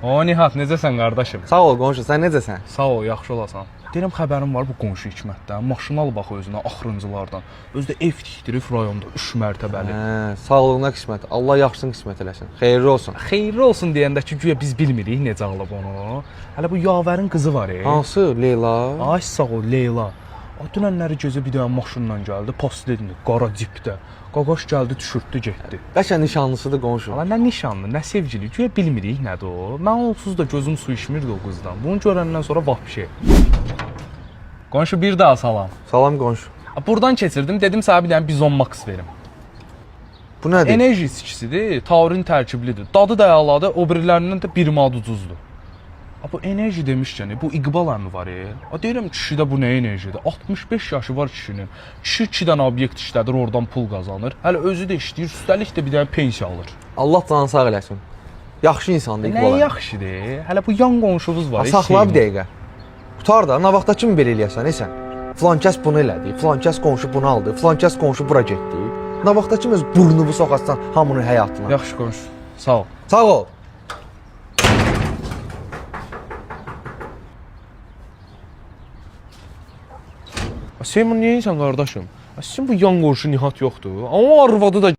O Nihat, necəsən qardaşım? Sağ ol qonşu, sən necəsən? Sağ ol, yaxşı olasan. Deyirəm xəbərim var bu qonşu Hikmətdən. Maşın al bax özünə axırıncılardan. Özü də ev tikdirib rayonda 3 mərtəbəli. Sağlığına qismət. Allah yaxşısını qismət eləsin. Xeyirli olsun. Xeyirli olsun deyəndə ki, güya biz bilmirik necə alıb onu. Hələ bu yavərin qızı var. Hansı? Leyla? Ay sağ ol Leyla. O dünənləri gözə bir dənə maşınla gəldi, postledini, qara cipdə. Qaqaş gəldi, düşürtdü, getdi. Qəşəng nişanlısıdır qonşu. Ala nə nişanlı, nə sevgili, güya bilmirik nədir o. Mən onsuz da gözüm su içmirdi o qızdan. Bunu görəndən sonra vapşe. Qonşu bir daha salam. Salam qonşu. Buradan keçirdim, dedim sənə bir dənə Bizon Max verim. Bu nədir? Enerji içkisidir, taurin tərkiblidir. Dadı da əladır, o birilərindən də bir mad ucuzdur. Bu enerji demişkən, bu İqbal əmi var. Deyirəm kişidə bu nə enerjidir? 65 yaşı var kişinin. Kişi 2 dənə obyekt işlədir, oradan pul qazanır. Hələ özü də işləyir, üstəlik də bir dənə pensiya alır. Allah canı sağ eləsin. Yaxşı insandır İqbal. Nə yaxşıdır? Hələ bu yan qonşumuz var. Saxla bir dəqiqə. Qutar da, nə vaxta kimi belə eləyəsən, sən? Filan kəs bunu elədi, filan kəs qonşu bunu aldı, filan kəs qonşu bura getdi. Nə vaxta kimi öz burnumu soxasan hamının həyatına. Yaxşı qonşu. Sağ ol. Sağ ol. Sən niyə insan qardaşım? Sizin bu yan qonşu Nihat yoxdur. Amma arvadı da